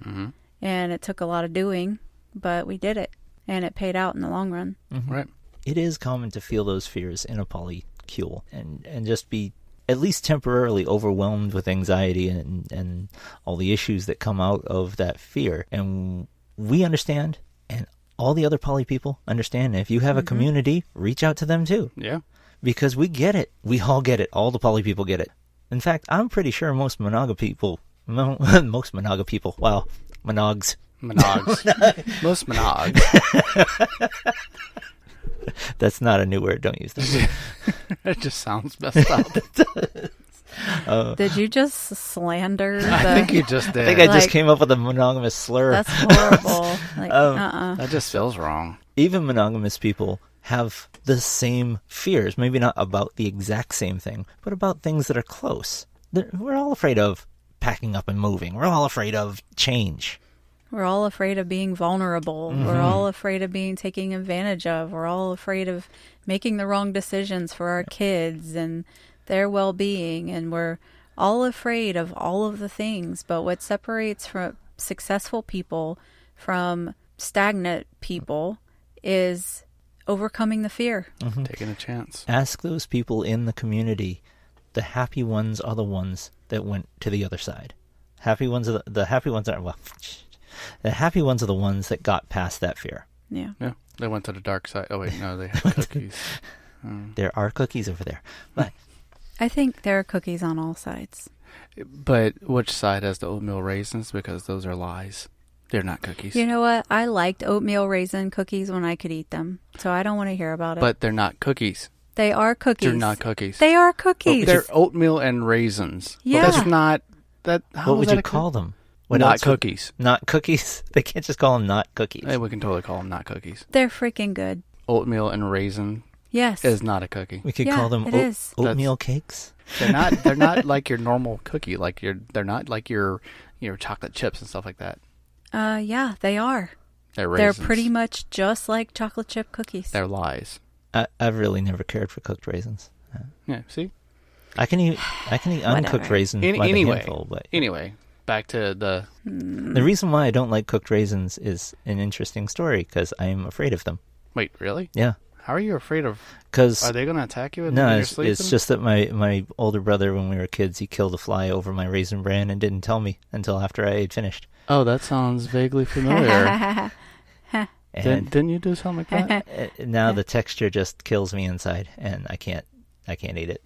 Mm-hmm. And it took a lot of doing, but we did it. And it paid out in the long run. Mm-hmm. Right. It is common to feel those fears in a polycule and just be at least temporarily overwhelmed with anxiety and all the issues that come out of that fear. And we understand, and all the other poly people understand. And if you have a community, reach out to them too. Yeah. Because we get it. We all get it. All the poly people get it. In fact, I'm pretty sure most monoga people, wow, monogs. Most monogs. That's not a new word. Don't use that. It just sounds messed up. Did you just slander I think you just did. I think I just came up with a monogamous slur. That's horrible. That just feels wrong. Even monogamous people have the same fears. Maybe not about the exact same thing, but about things that are close. We're all afraid of packing up and moving. We're all afraid of change. We're all afraid of being vulnerable. Mm-hmm. We're all afraid of being taken advantage of. We're all afraid of making the wrong decisions for our kids and their well-being. And we're all afraid of all of the things. But what separates from successful people from stagnant people is overcoming the fear. Mm-hmm. Taking a chance. Ask those people in the community. The happy ones are the ones that went to the other side. The happy ones are the ones that got past that fear. Yeah. Yeah. They went to the dark side. Oh, wait, no, they had cookies. There are cookies over there. But I think there are cookies on all sides. But which side has the oatmeal raisins? Because those are lies. They're not cookies. You know what? I liked oatmeal raisin cookies when I could eat them. So I don't want to hear about it. But they're not cookies. They are cookies. They're not cookies. They are cookies. They're oatmeal and raisins. Yeah. That's not... How what would you call them? Not cookies. Not cookies? They can't just call them not cookies. Hey, we can totally call them not cookies. They're freaking good. Oatmeal and raisin Yes. is not a cookie. We could call them oatmeal cakes. They're not like your normal cookie. They're not like your chocolate chips and stuff like that. Yeah, they are. They're raisins. They're pretty much just like chocolate chip cookies. They're lies. I've really never cared for cooked raisins. Yeah, see? I can eat uncooked raisins by the handful, but anyway, back to the reason why I don't like cooked raisins is an interesting story because I am afraid of them. Wait, really? Yeah. How are you afraid of? Because are they going to attack you? No, it's just that my older brother, when we were kids, he killed a fly over my Raisin Bran and didn't tell me until after I had finished. Oh, that sounds vaguely familiar. Didn't you do something like that? Now the texture just kills me inside, and I can't eat it.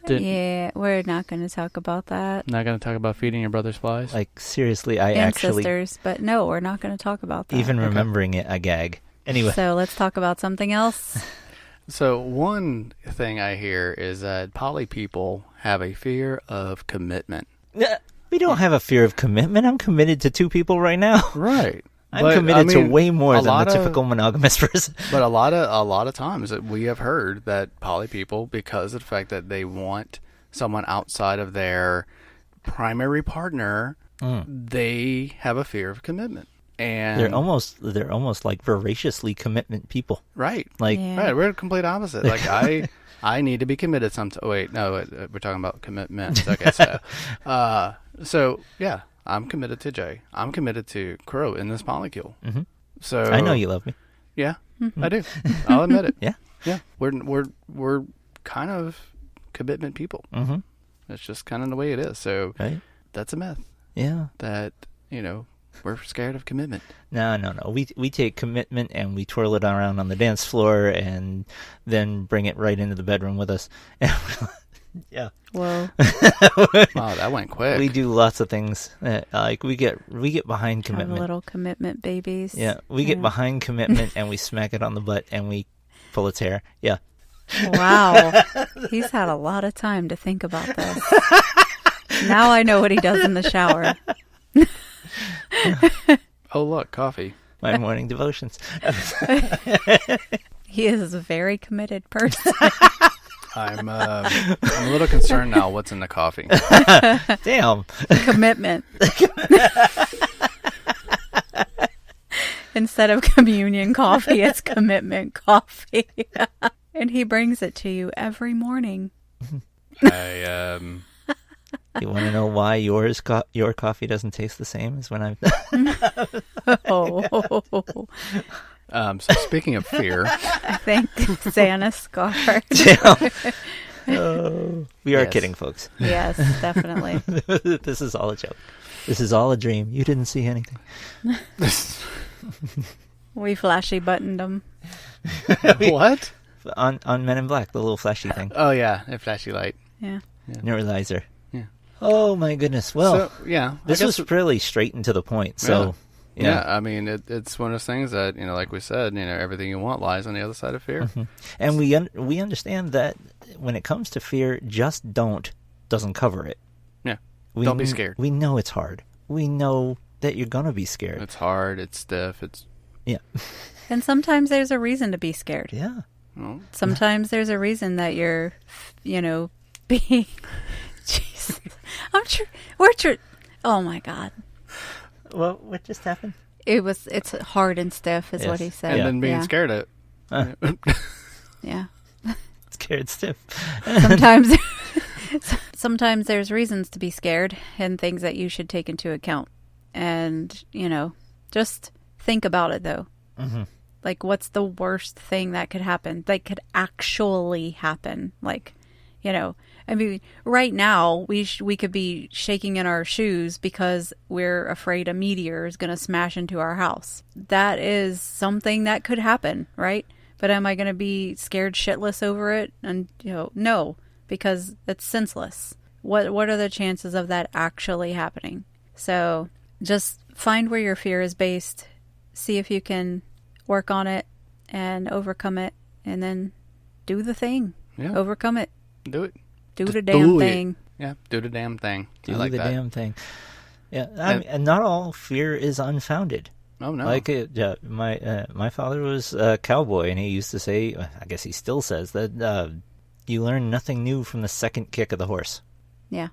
Yeah, we're not going to talk about that. Not going to talk about feeding your brother's flies? Like, seriously, sisters, but no, we're not going to talk about that. Even remembering it, I gag. Anyway. So let's talk about something else. So one thing I hear is that poly people have a fear of commitment. We don't have a fear of commitment. I'm committed to two people right now. Right. I'm committed to way more than the typical monogamous person. But a lot of times that we have heard that poly people, because of the fact that they want someone outside of their primary partner, they have a fear of commitment. And they're almost like voraciously commitment people. Right. Right. We're the complete opposite. Like I need to be committed wait, no, we're talking about commitment. Okay, so yeah, I'm committed to Jay. I'm committed to Crow in this polycule. Mm-hmm. So I know you love me. Yeah, I do. I'll admit it. Yeah. We're kind of commitment people. Mm-hmm. It's just kind of the way it is. So that's a myth. Yeah. That we're scared of commitment. No. We take commitment and we twirl it around on the dance floor and then bring it right into the bedroom with us. Yeah. Whoa. Wow, that went quick. We do lots of things. Like we get behind commitment. Have little commitment babies. Yeah, we get behind commitment and we smack it on the butt and we pull its hair. Yeah. Wow. He's had a lot of time to think about this. Now I know what he does in the shower. Oh, look, coffee. My morning devotions. He is a very committed person. I'm a little concerned now what's in the coffee. Damn. Commitment. Instead of communion coffee, it's commitment coffee. And he brings it to you every morning. You want to know why your coffee doesn't taste the same as when I'm... Oh. So speaking of fear, I think Xana scarred. Oh, we are Yes. kidding, folks. Yes, definitely. This is all a joke. This is all a dream. You didn't see anything. We flashy buttoned them. what? On Men in Black, the little flashy thing. Oh yeah, a flashy light. Yeah. Neuralizer. Yeah. Oh my goodness. Well, So, yeah, this was really straight and to the point. So, yeah. I mean, it's one of those things that, like we said, everything you want lies on the other side of fear. Mm-hmm. And we understand that when it comes to fear, just doesn't cover it. Yeah. Don't be scared. We know it's hard. We know that you're gonna be scared. It's hard. It's stiff. Yeah. And sometimes there's a reason to be scared. Yeah. Well, Sometimes there's a reason that you're, being... Jesus. We're true. Oh, my God. Well, what just happened? It's hard and stiff is Yes. what he said. and then being Yeah. scared of it. Yeah. Scared stiff. Sometimes sometimes there's reasons to be scared and things that you should take into account. And, just think about it though. Mm-hmm. Like, what's the worst thing that could happen? That could actually happen? Like, I mean, right now we could be shaking in our shoes because we're afraid a meteor is going to smash into our house. That is something that could happen, right? But am I going to be scared shitless over it? And, no, because it's senseless. What are the chances of that actually happening? So just find where your fear is based, see if you can work on it and overcome it, and then do the thing. Yeah. Overcome it. Do it. Do Just the damn do it. thing. Yeah. Do the damn thing. Do I like the that. damn thing. Yeah. And not all fear is unfounded. Oh no. Like my father was a cowboy, and he used to say, I guess he still says that you learn nothing new from the second kick of the horse. Yeah.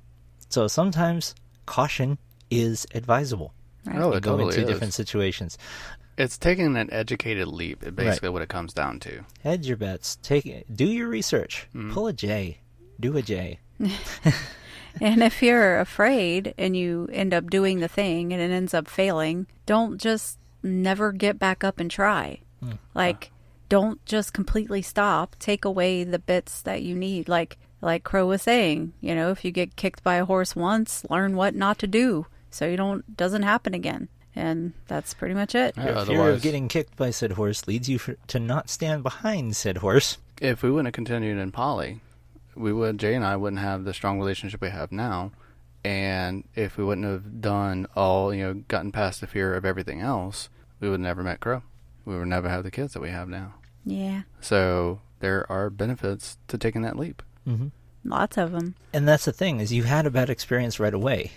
So sometimes caution is advisable. Right. Oh, You it go totally into is. different situations. It's taking an educated leap. It's basically what it comes down to. Hedge your bets. Do your research. Pull a J. Do a J. And if you're afraid and you end up doing the thing and it ends up failing, don't just never get back up and try. Don't just completely stop. Take away the bits that you need. Like Crow was saying, if you get kicked by a horse once, learn what not to do so doesn't happen again. And that's pretty much it. Yeah, Your fear otherwise, of getting kicked by said horse leads you to not stand behind said horse. if we wouldn't have continued in poly, Jay and I wouldn't have the strong relationship we have now. And if we wouldn't have done all, gotten past the fear of everything else, we would never met Crow. We would never have the kids that we have now. Yeah. So there are benefits to taking that leap. Mm-hmm. Lots of them. And that's the thing, is you had a bad experience right away.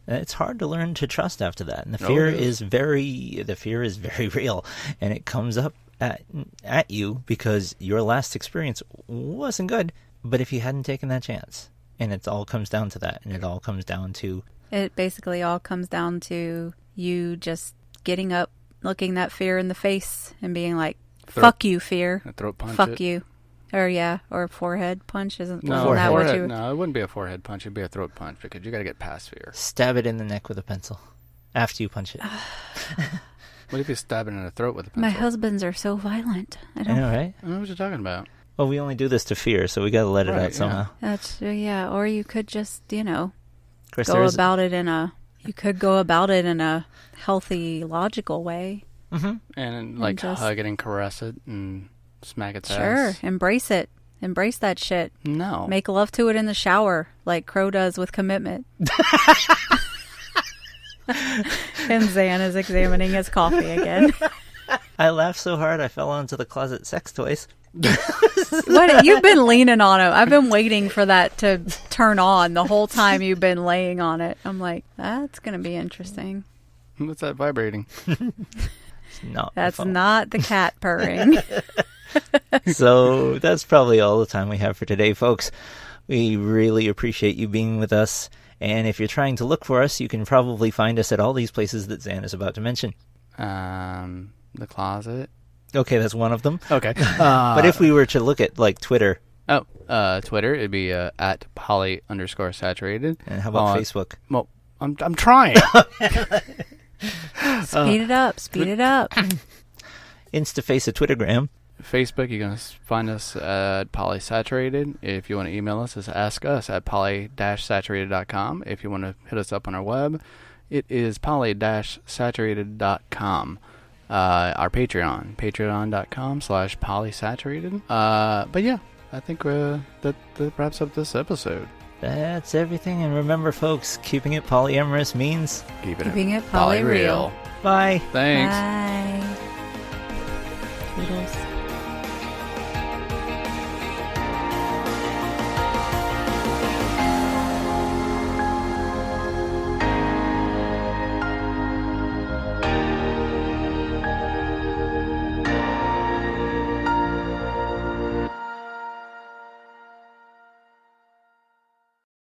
And it's hard to learn to trust after that. And the fear is very real. And it comes up at you because your last experience wasn't good. But if you hadn't taken that chance, and it all comes down to that, and it all comes down to... It basically all comes down to you just getting up, looking that fear in the face and being like, fuck you, fear. A throat punch. Fuck you. Or a forehead punch. Wasn't that forehead. what you... No, it wouldn't be a forehead punch. It'd be a throat punch because you got to get past fear. Stab it in the neck with a pencil after you punch it. What if you stab it in the throat with a pencil? My husbands are so violent. I I don't... know, right? I don't know what you're talking about. Well, we only do this to fear, so we got to let it Right, out somehow. That's... Yeah, or you could just, Of course, go about it in a... You could go about it in a healthy, logical way. Mm-hmm. And just- hug it and caress it and smack its Sure. ass. Embrace it. Embrace that shit. No. Make love to it in the shower, like Crow does with commitment. And Zan is examining his coffee again. I laughed so hard I fell onto the closet sex toys. What? You've been leaning on it. I've been waiting for that to turn on the whole time you've been laying on it. I'm like, that's going to be interesting. What's that vibrating? It's not my That's fault. not the cat purring. So that's probably all the time we have for today, folks. We really appreciate you being with us. And if you're trying to look for us, you can probably find us at all these places that Zan is about to mention. The closet. Okay, that's one of them. Okay. But if we were to look at, like, Twitter, Twitter, it'd be at poly_saturated. And how about Facebook? Well, I'm trying. Speed it up. Speed it up. Instaface a Twittergram. Facebook, you're going to find us at polysaturated. If you want to email us, it's ask us at poly-saturated.com. If you want to hit us up on our web, it is poly-saturated.com. Our Patreon, patreon.com/polysaturated. But yeah, I think that wraps up this episode. That's everything. And remember, folks, keeping it polyamorous means keeping it poly real. Bye. Thanks. Bye.